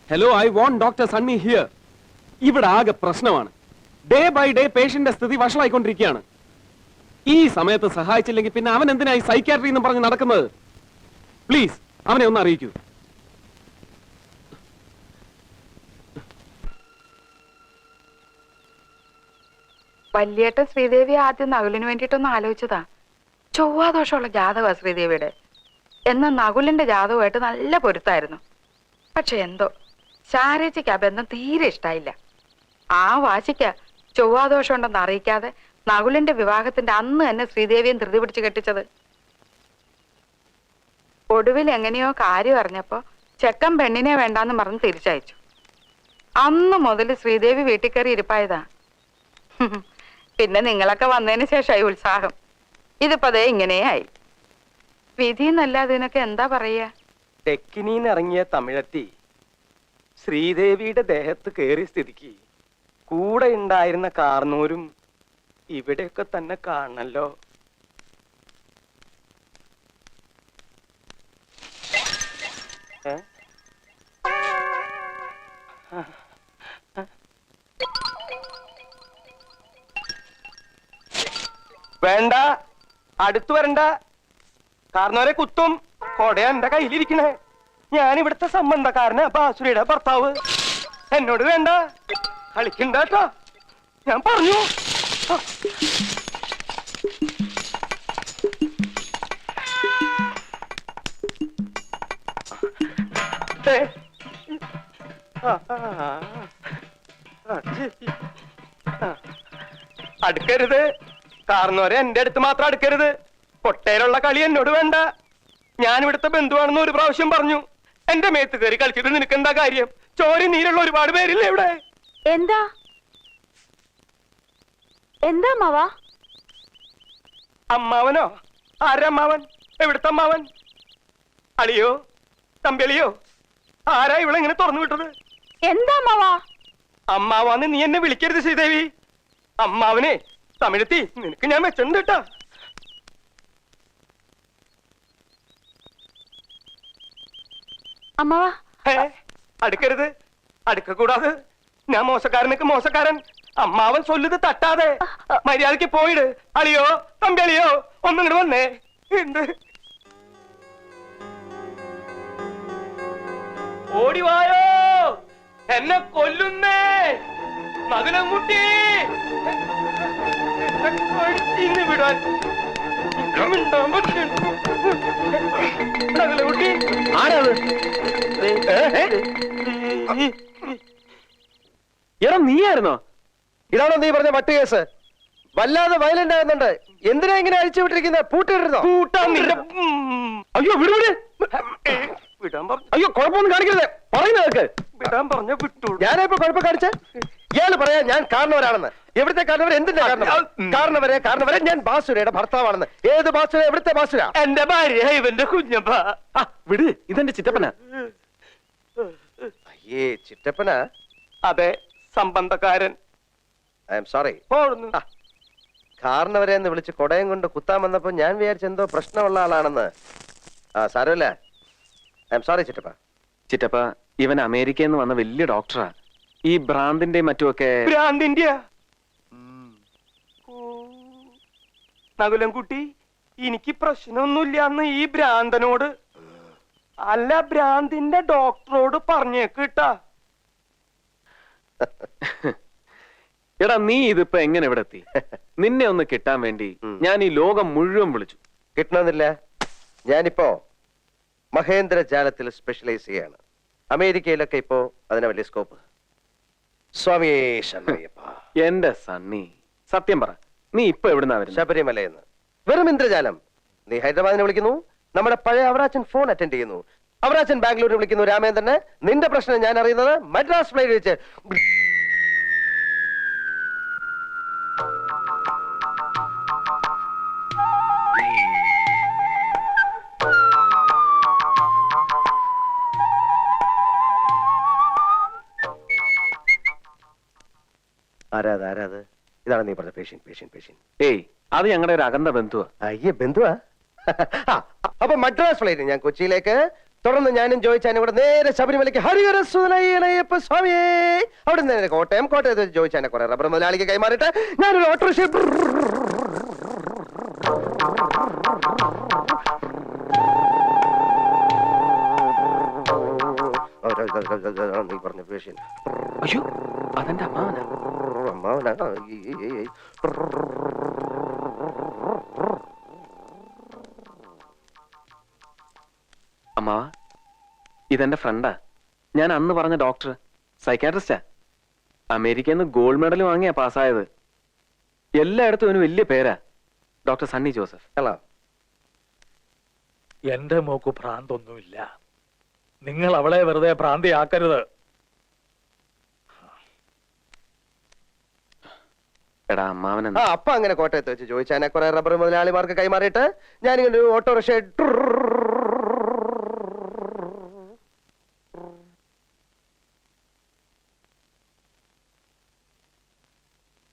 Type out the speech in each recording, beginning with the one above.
Hello, I want doctor Sunny here. ഇവിടെ ആകെ പ്രശ്നമാണ്. ഡേ ബൈ ഡേ പേഷ്യന്റെ സ്ഥിതി വഷളായിക്കൊണ്ടിരിക്കുകയാണ്. ഈ സമയത്ത് സഹായിച്ചില്ലെങ്കിൽ പിന്നെ അവൻ എന്തിനായി സൈക്യാട്രി എന്ന് പറഞ്ഞ് നടക്കുന്നത്? പ്ലീസ് അവനെ ഒന്ന് അറിയിക്കൂ. വല്യേട്ടൻ ശ്രീദേവി ആദ്യം നകുലിന് വേണ്ടിയിട്ടൊന്ന് ആലോചിച്ചതാ. ചൊവ്വാദോഷമുള്ള ജാതകമാ ശ്രീദേവിയുടെ. എന്നാൽ നകുലിന്റെ ജാതകമായിട്ട് നല്ല പൊരുത്തായിരുന്നു. പക്ഷെ എന്തോ ശാരേച്ചിക്ക് ആ ബന്ധം തീരെ ഇഷ്ടായില്ല. ആ വാശിക്ക ചൊവ്വാദോഷം ഉണ്ടെന്ന് അറിയിക്കാതെ നകുലിന്റെ വിവാഹത്തിന്റെ അന്ന് തന്നെ ശ്രീദേവിയും ധൃതി പിടിച്ച് കെട്ടിച്ചത്. ഒടുവിൽ എങ്ങനെയോ കാര്യം അറിഞ്ഞപ്പോ ചെക്കൻ പെണ്ണിനെ വേണ്ടാന്ന് പറഞ്ഞ് തിരിച്ചയച്ചു. അന്ന് മുതൽ ശ്രീദേവി വീട്ടിൽ കയറി ഇരിപ്പായതാ. പിന്നെ നിങ്ങളൊക്കെ വന്നതിന് ശേഷമായി ഉത്സാഹം. ഇതിപ്പോ അതേ ഇങ്ങനെയായി. വിധി എന്നല്ല അതിനൊക്കെ എന്താ പറയാ. തെക്കിനീന്നിറങ്ങിയ തമിഴത്തി ശ്രീദേവിയുടെ ദേഹത്ത് കയറിയ സ്ഥിതിക്ക് കൂടെ ഉണ്ടായിരുന്ന കാർന്നൂരും ഇവിടെയൊക്കെ തന്നെ കാണണല്ലോ. വേണ്ട, അടുത്തു വരണ്ട. കാർന്നോരെ കുത്തും. കൊടയാ എന്റെ കയ്യിലിരിക്കണേ. ഞാൻ ഇവിടുത്തെ സംബന്ധക്കാരനാ, ബാസുരയുടെ ഭർത്താവ്. എന്നോട് വേണ്ട, കളിക്കണ്ട കേട്ടോ, ഞാൻ പറഞ്ഞു. അടുക്കരുത്. കാർന്നോരെ എന്റെ അടുത്ത് മാത്രം അടുക്കരുത്. കൊട്ടേലുള്ള കളി എന്നോട് വേണ്ട. ഞാൻ ഇവിടുത്തെ ബന്ധുവാണെന്ന് ഒരു പ്രാവശ്യം പറഞ്ഞു. എന്റെ മേത്ത് കയറി കളിച്ചിട്ട് നിനക്ക് എന്താ കാര്യം? ചോരി നീരുള്ള ഒരുപാട് പേരില്ലേ ഇവിടെ? എന്താ എന്താ അമ്മാവാ? അമ്മാവനോ? ആരമ്മാവൻ? എവിടുത്തെ അമ്മാവൻ? അളിയോ തമ്പിളിയോ? ആരാ ഇവിടെ ഇങ്ങനെ തുറന്നു വിട്ടത്? എന്താ അമ്മാവാ? അമ്മാവാന്ന് നീ എന്നെ വിളിക്കരുത് ശ്രീദേവി. അമ്മാവനെ തമിഴത്തി നിനക്ക് ഞാൻ വെച്ചിട്ടുണ്ട് കേട്ടാ. അമ്മാവാ അടുക്കരുത്, അടുക്കൂടാതെ. ഞാൻ മോശക്കാരനൊക്കെ മോശക്കാരൻ. അമ്മാവൻ ചൊല്ലുത് തട്ടാതെ മര്യാദക്ക് പോയിട്. അളിയോ തമ്പിളിയോ ഒന്നും ഇങ്ങോട്ട് വന്നേ. എന്ത് ഓടിവായോ, എന്നെ കൊല്ലുന്നേ മകനംകുട്ടി. ഇന്ന് വിടാൻ കുട്ടി ആരാത്? എടാ നീയായിരുന്നോ? ഇതാണോ നീ പറഞ്ഞ മറ്റു കേസ്? വല്ലാതെ വയലന്റ് ആകുന്നുണ്ട്. എന്തിനാ ഇങ്ങനെ അഴിച്ചു വിട്ടിരിക്കുന്നത്? പൂട്ടിരുന്നോ? കൂട്ടാൻ നിന്റെ. അയ്യോ വിടു വിട്. വിടാൻ പറഞ്ഞു. അയ്യോ കുഴപ്പമൊന്നും കാണിക്കരുത്, പറയുന്നതൊക്കെ. വിടാൻ പറഞ്ഞ വിട്ടു. ഞാനിപ്പോ കുഴപ്പം കാണിച്ച ഇയാള് പറയാ ഞാൻ കാരണവരാണെന്ന്. എവിടുത്തെ കാരണവർ? എന്തിന്റെ കാരണവരെ ഞാൻ ബാസുരയുടെ ഭർത്താവാണെന്ന്. ഏത് ബാസുര? എവിടുത്തെ ബാസുര? എന്റെ ഭാര്യ ഇവന്റെ കുഞ്ഞപ്പ. വിട്, ഇതെന്റെ ചിറ്റപ്പന. അയ്യേ ചിറ്റപ്പന? അതെ, സംബന്ധക്കാരൻ. I'm sorry. കാരണവരെ എന്ന് വിളിച്ച് കൊടയം കൊണ്ട് കുത്താൻ വന്നപ്പോ ഞാൻ വിചാരിച്ച എന്തോ പ്രശ്നമുള്ള ആളാണെന്ന്. സാരമില്ല. ഐ എം സോറി ചിറ്റപ്പ. ചിറ്റപ്പ, ഇവൻ അമേരിക്കയിൽ നിന്ന് വന്ന വലിയ ഡോക്ടറാ. ഈ ഭ്രാന്തിന്റെ മറ്റുമൊക്കെ. ഭ്രാന്തിന്റെ നകുലം കുട്ടി, എനിക്ക് പ്രശ്നമൊന്നുമില്ല അന്ന് ഈ ഭ്രാന്തനോട്. അല്ല, ഭ്രാന്തിന്റെ ഡോക്ടറോട് പറഞ്ഞേക്ക് കേട്ടാ. എടാ നീ ഇതിപ്പോ എങ്ങനെ ഇവിടെ എത്തി? നിന്നെ ഒന്ന് കിട്ടാൻ വേണ്ടി ഞാൻ ഈ ലോകം മുഴുവൻ വിളിച്ചു. കിട്ടണമെന്നില്ല. ഞാനിപ്പോ മഹേന്ദ്ര ജാലത്തിൽ സ്പെഷ്യലൈസ് ചെയ്യാണ്. അമേരിക്കയിലൊക്കെ ഇപ്പോ അതിന് വലിയ സ്കോപ്പ്. സ്വാമിയേ ശരണയ്യപ്പ. എന്റെ സണ്ണി, സത്യം പറ, നീ ഇപ്പൊ എവിടുന്നാ വരുന്നത്? ശബരിമലയെന്ന്. വെറും ഇന്ദ്രജാലം. നീ ഹൈദരാബാദിനെ വിളിക്കുന്നു, നമ്മുടെ പഴയ അവറാച്ചൻ ഫോൺ അറ്റൻഡ് ചെയ്യുന്നു. അവറാച്ചൻ ബാംഗ്ലൂരിൽ വിളിക്കുന്നു രാമേന്ദ്രനെ. നിന്റെ പ്രശ്നം ഞാൻ അറിയുന്നത് മദ്രാസ് ഫ്ലൈറ്റ് വെച്ച്. ആരാത്? ഇതാണ് നീ പറഞ്ഞ പേഷ്യൻ. ഏയ്, അത് ഞങ്ങളുടെ ഒരു അകന്ന ബന്ധുവാ. അയ്യേ, ബന്ധുവാ? അപ്പൊ മദ്രാസ് ഫ്ലൈറ്റ് ഞാൻ കൊച്ചിയിലേക്ക് തുടർന്ന് ഞാനും ജോയിച്ചാനും കൂടെ നേരെ ശബരിമലയ്ക്ക് ഹരിഹര സുതനയ്യനയ്യപ്പ സ്വാമിയേ. അവിടെ നിന്ന് നേരെ കോട്ടയത്ത് വെച്ച് ജോയിച്ചാനെ കുറെ റബ്ബർ മുതലാളിക്ക് കൈമാറിയിട്ട് ഞാനൊരു ഓട്ടോറിക്ഷ നീ പറഞ്ഞ പേഷ്യൻ അയ്യോ അതെന്റെ അമ്മാവനാ. അമ്മാവനാ. അമ്മാവ ഇതെന്റെ ഫ്രണ്ടാ. ഞാൻ അന്ന് പറഞ്ഞ ഡോക്ടർ, സൈക്കാട്രിസ്റ്റാ. അമേരിക്കയിൽ നിന്ന് ഗോൾഡ് മെഡൽ വാങ്ങിയാ പാസ്സായത്. എല്ലായിടത്തും അവന് വലിയ പേരാ, ഡോക്ടർ സണ്ണി ജോസഫ്. ഹലോ. എന്റെ മോക്ക് ഭ്രാന്തൊന്നുമില്ല. നിങ്ങൾ അവളെ വെറുതെ ഭ്രാന്തിയാക്കരുത്. എടാ അമ്മാവൻ അപ്പൊ അങ്ങനെ കോട്ടയത്ത് വെച്ച് ചോദിച്ചാനെ കുറെ റബ്ബർ മുതലാളിമാർക്ക് കൈമാറിയിട്ട് ഞാനിങ്ങനെ ഒരു ഓട്ടോറിക്ഷ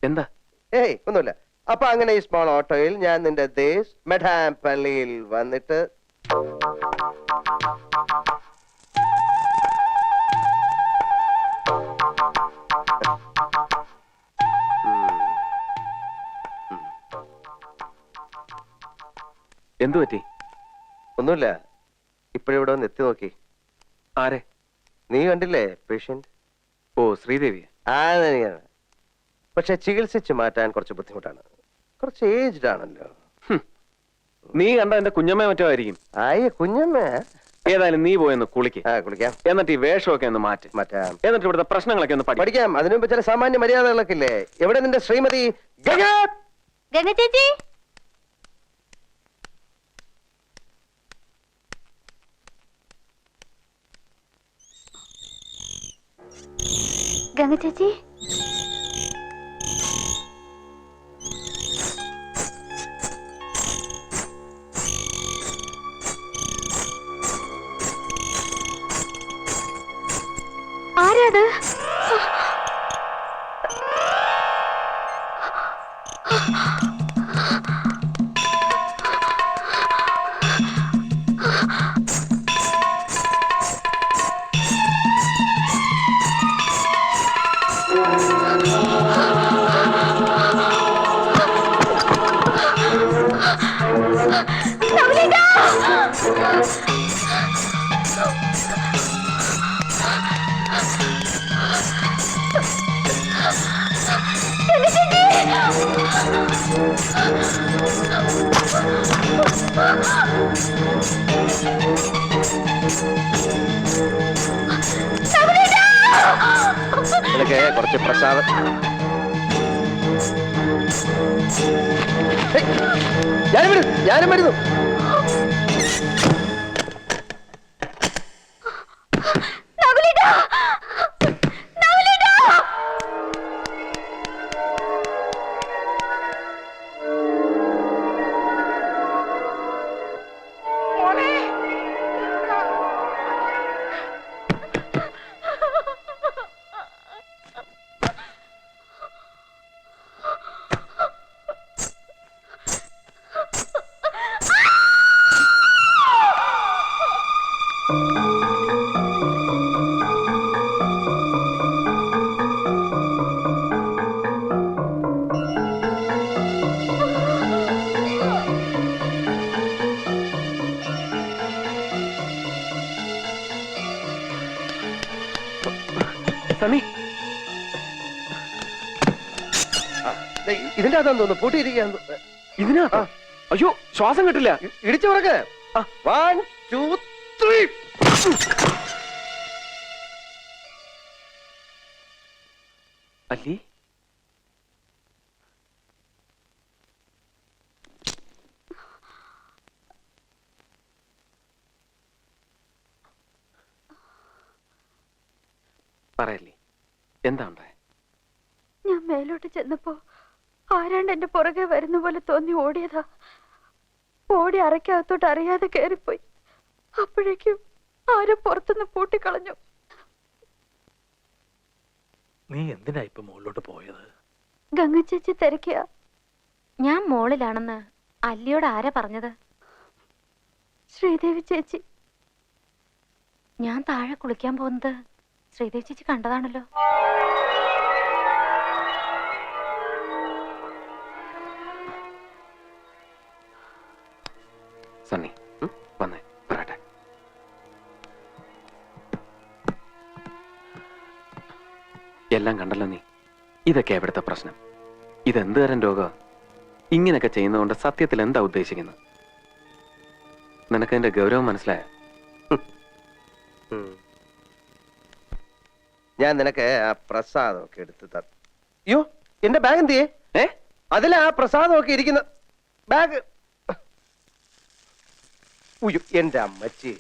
എന്താ? ഏയ് ഒന്നുമില്ല. അപ്പൊ അങ്ങനെ ഈ സ്മോൾ ഓട്ടോയിൽ ഞാൻ നിന്റെ ദേശ് മെഡാം പള്ളിയിൽ വന്നിട്ട് എന്തു പറ്റി? ഒന്നുമില്ല. ഇപ്പോഴിവിടെ ഒന്ന് എത്തി നോക്കി. ആരെ? നീ കണ്ടില്ലേ പേഷ്യന്റ്? ഓ ശ്രീദേവി. തന്നെയാണ്. പക്ഷെ ചികിത്സിച്ച് മാറ്റാൻ കുറച്ച് ബുദ്ധിമുട്ടാണ്. കുറച്ച് ഏജ്ഡ് ആണല്ലോ. നീ കണ്ട എന്റെ കുഞ്ഞമ്മ മറ്റോ ആയിരിക്കും. ആയ കുഞ്ഞമ്മ. ഏതായാലും നീ പോയെന്ന് കുളിക്ക്. കുളിക്കാം. എന്നിട്ട് ഈ വേഷമൊക്കെ ഒന്ന് മാറ്റാം. എന്നിട്ട് ഇവിടുത്തെ പ്രശ്നങ്ങളൊക്കെ ഒന്ന് പഠിക്കാം. അതിനു മുമ്പ് ചില സാമാന്യ മര്യാദകളൊക്കെ ഇല്ലേ? എവിടെ നിന്റെ ശ്രീമതി ഗംഗ? ഗംഗ ചേച്ചി, ഗംഗ ചേച്ചി, ആരാത്? നിനക്ക് കുറച്ച് പ്രസാദം. ഞാനും വരുന്നു. ഇതിന്റെ അകത്താന്ന് തോന്നുന്നു. പൂട്ടിയിരിക്കുകയാന്ന്. ഇതിനകത്ത്? അയ്യോ ശ്വാസം കിട്ടില്ല. ഇടിച്ചു പറക്ക്. 1 2 3. അല്ലി പറയല്ലേ, എന്താ ഉണ്ടായ? ഞാൻ മേലോട്ട് ചെന്നപ്പോ ആരാണ്ട് എന്റെ പുറകെ വരുന്ന പോലെ തോന്നി ഓടിയതാ. ഓടി അറയ്ക്കകത്തോട്ട് അറിയാതെ കയറിപ്പോയി. അപ്പോഴേക്കും ആരും പുറത്തുനിന്ന് പൂട്ടിക്കളഞ്ഞു. നീ എന്തിനാ ഇപ്പൊ മുകളിലോട്ട് പോയത്? ഗംഗ ചേച്ചി തിരക്കിയ. ഞാൻ മോളിലാണെന്ന് അല്ലിയോട് ആരാ പറഞ്ഞത്? ശ്രീദേവി ചേച്ചി. ഞാൻ താഴെ കുളിക്കാൻ പോകുന്നത് ശ്രീദേവി ചേച്ചി കണ്ടതാണല്ലോ. സണ്ണി വന്നേ പറയട്ടെ. എല്ലാം കണ്ടല്ലോ നീ. ഇതൊക്കെ എവിടുത്തെ പ്രശ്നം? ഇതെന്ത് തരം രോഗം? ഇങ്ങനെയൊക്കെ ചെയ്യുന്നതുകൊണ്ട് സത്യത്തിൽ എന്താ ഉദ്ദേശിക്കുന്നത്? നിനക്കതിന്റെ ഗൗരവം മനസ്സിലായോ? ഞാൻ നിനക്ക് ആ പ്രസാദമൊക്കെ എടുത്ത് തന്നു. അയ്യോ, എന്റെ ബാഗ് എന്തിയേ? അതിലാ പ്രസാദമൊക്കെ ഇരിക്കുന്ന ബാഗ്. ഉയ്യോ, എന്റെ അമ്മച്ചി.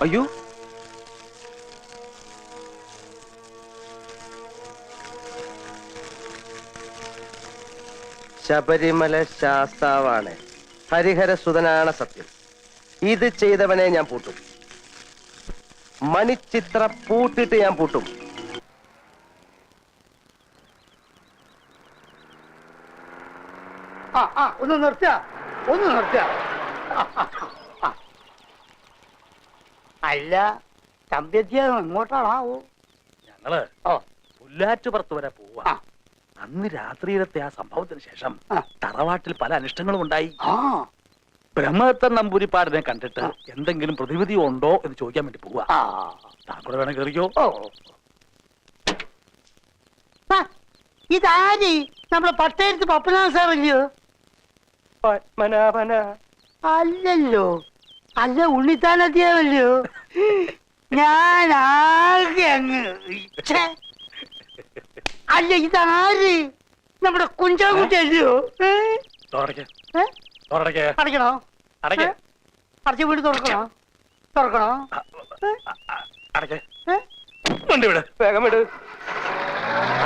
അയ്യോ, ശബരിമല ശാസ്താവാണ്, ഹരിഹരസുതനാണ് സത്യം. ഇത് ചെയ്തവനെ ഞാൻ പൂട്ടും. മണിച്ചിത്ര പൂട്ടിട്ട് ഞാൻ പൂട്ടും. ഒന്ന് നിർത്തുക, ഒന്ന് നിർത്തുക. അല്ല, തമ്പ്യത്തിയ എങ്ങോട്ടാണാവോ? ഞങ്ങള് പുല്ലാറ്റുപുറത്ത് വരെ പോവാ. അന്ന് രാത്രിയിലത്തെ ആ സംഭവത്തിന് ശേഷം തറവാട്ടിൽ പല അനിഷ്ടങ്ങളും ഉണ്ടായി. ബ്രഹ്മദത്തൻ നമ്പൂരിപ്പാടിനെ കണ്ടിട്ട് എന്തെങ്കിലും പ്രതിവിധി ഉണ്ടോ എന്ന് ചോദിക്കാൻ വേണ്ടി പോവാ. താങ്കൂടെ വേണം കയറിയോ? ഇതാരി നമ്മുടെ പട്ടയത്ത് പപ്പനാഥ സാറല്ലയോ? പത്മനാഭന. അല്ലല്ലോ, അല്ല ഉണ്ണിത്താനത്തിയാവല്ലോ. ഞാൻ ആകെ അങ്ങ് അല്ല, ഇതാര്? നമ്മുടെ കുഞ്ചാകുട്ടിയല്ലയോ? അടയ്ക്കണോ? അടച്ച വീട് തുറക്കണോ? തുറക്കണോ? വേഗം വിട്.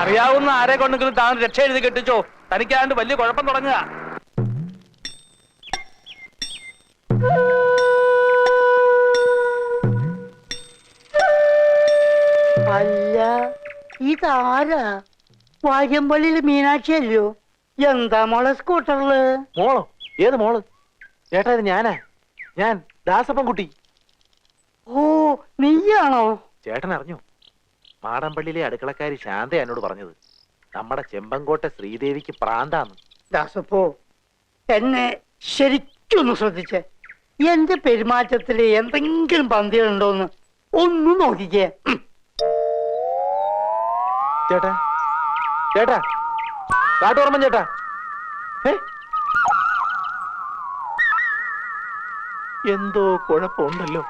അറിയാവുന്ന ആരെ കൊണ്ടെങ്കിലും താൻ രക്ഷ എഴുതി കെട്ടിച്ചോ. തനിക്കാണ്ട് വലിയ കുഴപ്പം തുടങ്ങുക. അല്ല, ഇതാരാ? വാര്യമ്പള്ളിയില് മീനാക്ഷി അല്ലയോ? എന്താ മോളെ സ്കൂട്ടറില്? മോളോ? ഏത് മോള്? ചേട്ടാ, ഇത് ഞാനാ. ഞാൻ ദാസപ്പൻകുട്ടി. ഓ, നീയാണോ? ചേട്ടൻ അറിഞ്ഞു? മാടമ്പള്ളിയിലെ അടുക്കളക്കാരി ശാന്ത എന്നോട് പറഞ്ഞത് നമ്മുടെ ചെമ്പങ്കോട്ടെ ശ്രീദേവിക്ക് പ്രാന്താന്ന്. ദാസപ്പോ, എന്നെ ശരിക്കൊന്ന് ശ്രദ്ധിച്ചേ. എന്റെ പെരുമാറ്റത്തില് എന്തെങ്കിലും പന്തികളുണ്ടോന്ന് ഒന്നും നോക്കിക്കേ. ചേട്ടാ, ചേട്ടാ, കാട്ടോർമ്മൻ ചേട്ടാ. എന്തോ കുഴപ്പമുണ്ടല്ലോ.